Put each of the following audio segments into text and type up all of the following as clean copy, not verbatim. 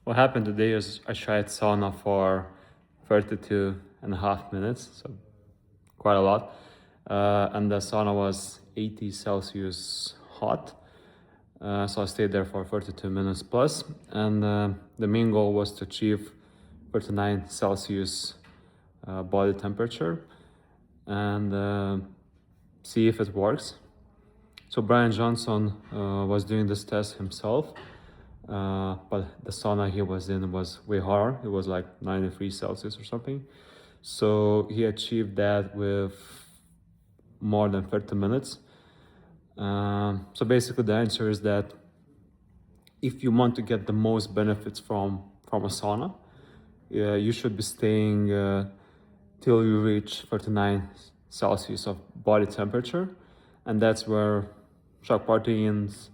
what happened today is I tried sauna for 32.5 minutes, so quite a lot. And the sauna was 80 Celsius hot. So I stayed there for 32 minutes plus. And the main goal was to achieve 39 Celsius body temperature and see if it works. So Bryan Johnson was doing this test himself, but the sauna he was in was way hotter. It was like 93 Celsius or something. So he achieved that with more than 30 minutes. So basically the answer is that if you want to get the most benefits from a sauna, you should be staying till you reach 39 Celsius of body temperature, and that's where shock proteins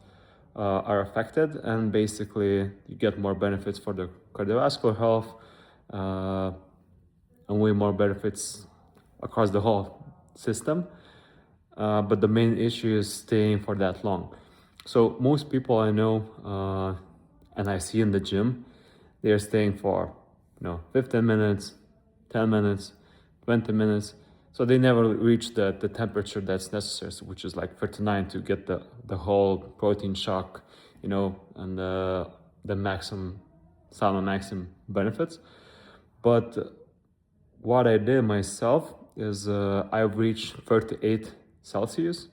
are affected, and basically you get more benefits for the cardiovascular health and way more benefits across the whole system. But the main issue is staying for that long. So most people I know and I see in the gym, they are staying for 15 minutes, 10 minutes, 20 minutes. So they never reach the temperature that's necessary, which is like 39 to get the whole protein shock, and the maximum sauna maximum benefits. But what I did myself is I've reached 38 Celsius,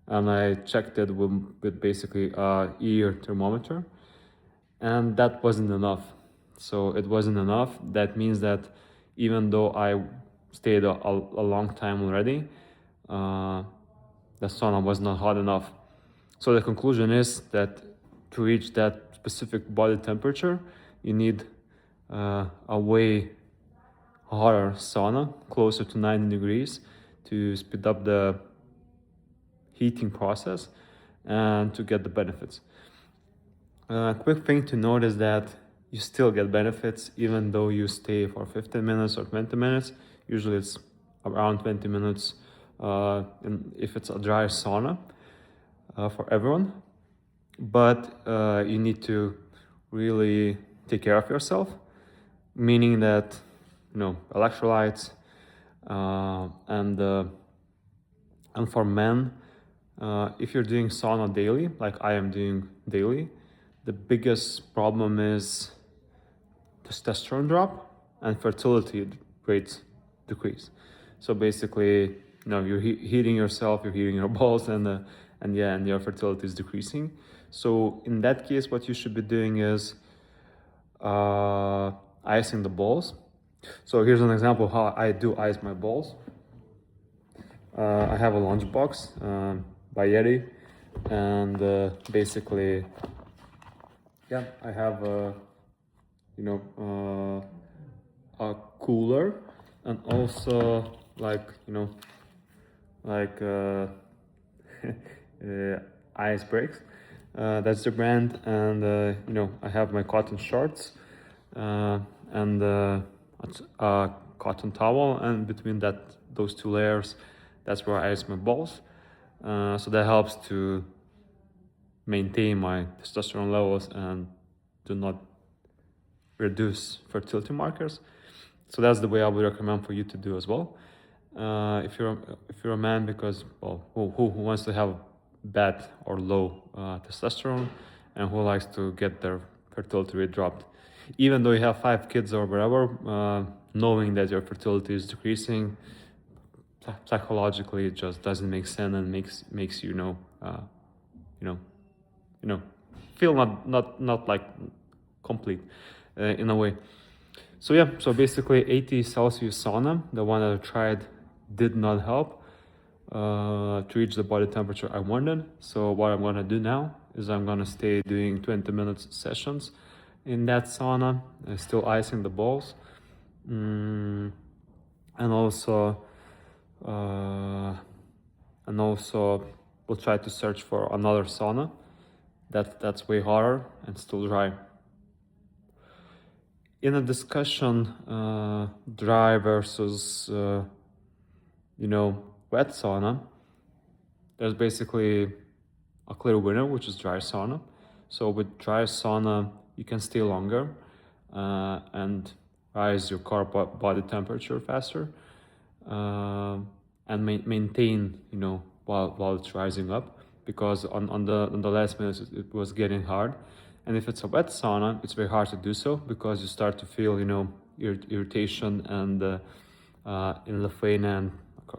and I checked it with basically a ear thermometer, and that wasn't enough. So it wasn't enough. That means that even though I stayed a long time already, the sauna was not hot enough. So the conclusion is that to reach that specific body temperature, you need a way hotter sauna, closer to 90 degrees, to speed up the heating process and to get the benefits. Quick thing to note is that you still get benefits even though you stay for 15 minutes or 20 minutes. Usually it's around 20 minutes and if it's a dry sauna for everyone. But you need to really take care of yourself, meaning that electrolytes and for men, if you're doing sauna daily, like I am doing daily, the biggest problem is testosterone drop and fertility rates decrease. So basically, you're heating yourself, you're heating your balls, and your fertility is decreasing. So in that case, what you should be doing is icing the balls. So here's an example of how I do ice my balls. I have a lunchbox by Yeti, and basically, I have a cooler, and also ice breaks. That's the brand, and I have my cotton shorts and a cotton towel, and between those two layers, that's where I ice my balls. So that helps to maintain my testosterone levels and do not reduce fertility markers. So that's the way I would recommend for you to do as well. If you're a man, because who wants to have bad or low testosterone, and who likes to get their fertility rate dropped, even though you have 5 kids or whatever, knowing that your fertility is decreasing, psychologically it just doesn't make sense and makes you feel not like complete in a way. So basically 80 Celsius sauna, the one that I tried, did not help to reach the body temperature I wanted. So what I'm gonna do now is I'm gonna stay doing 20 minutes sessions in that sauna, still icing the balls, and also we'll try to search for another sauna that's way hotter and still dry. In a discussion, dry versus wet sauna, there's basically a clear winner, which is dry sauna. So with dry sauna, you can stay longer and rise your core body temperature faster, and maintain, you know, while it's rising up, because on the last minutes it was getting hard. And if it's a wet sauna, it's very hard to do so, because you start to feel, you know, irritation. And in Lithuania and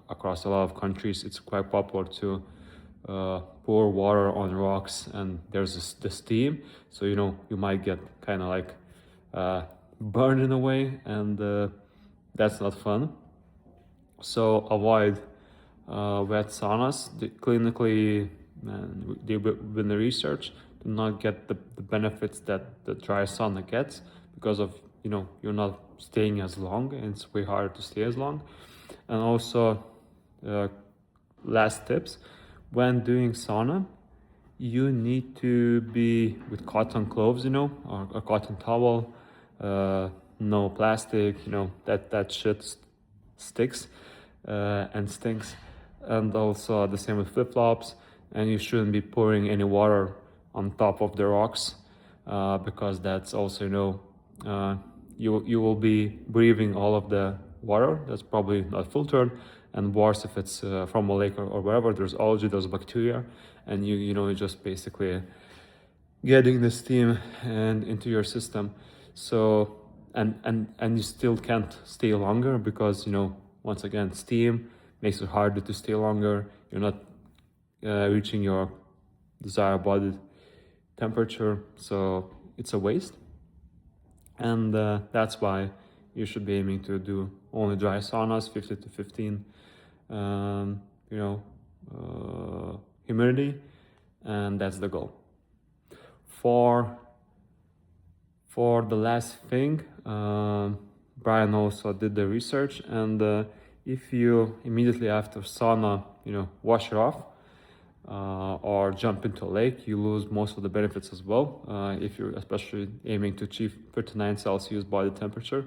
across a lot of countries, it's quite popular to pour water on rocks, and there's the steam, so, you know, you might get kind of like burned in a way, and that's not fun. So avoid wet saunas. Clinically, within the research, do not get the benefits that the dry sauna gets, because of, you know, you're not staying as long, and it's way harder to stay as long. And also, last tips, when doing sauna, you need to be with cotton clothes, you know, or a cotton towel, no plastic, you know, that shit sticks and stinks. And also the same with flip-flops. And you shouldn't be pouring any water on top of the rocks, because that's also, you know, you will be breathing all of the water that's probably not filtered. And worse, if it's from a lake or wherever, there's algae, there's bacteria, and you know, you're just basically getting the steam and into your system. So and you still can't stay longer, because, you know, once again, steam makes it harder to stay longer. You're not reaching your desired body temperature, so it's a waste. And that's why you should be aiming to do only dry saunas, 50 to 15 you know, humidity, and that's the goal. For the last thing, Bryan also did the research, and if you immediately after sauna, you know, wash it off or jump into a lake, you lose most of the benefits as well, if you're especially aiming to achieve 39 Celsius body temperature,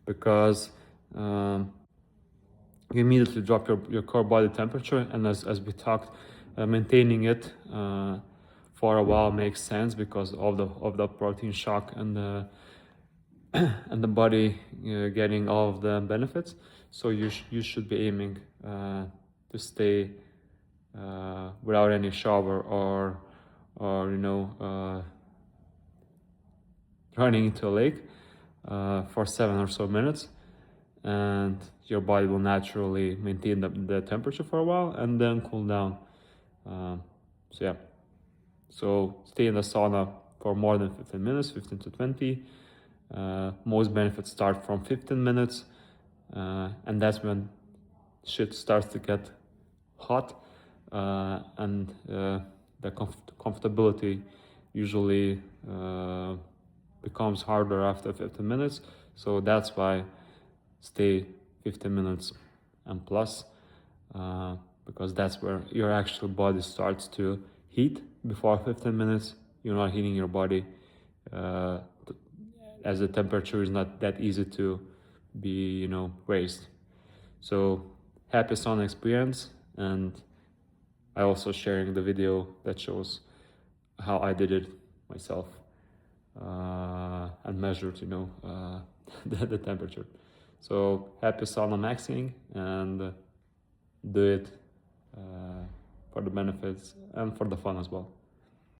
because you immediately drop your core body temperature. And as we talked, maintaining it for a while makes sense, because of the protein shock and the and the body getting all of the benefits. So you should be aiming to stay without any shower or you know, running into a lake for 7 or so minutes, and your body will naturally maintain the temperature for a while and then cool down. So yeah, so stay in the sauna for more than 15 minutes, 15 to 20. Most benefits start from 15 minutes, and that's when shit starts to get hot, and the comfortability usually becomes harder after 15 minutes. So that's why stay 15 minutes and plus, because that's where your actual body starts to heat. Before 15 minutes, you're not heating your body, as the temperature is not that easy to be, you know, raised. So happy sauna experience, and I also sharing the video that shows how I did it myself, and measured, you know, the temperature. So happy sauna maxing, and do it for the benefits and for the fun as well.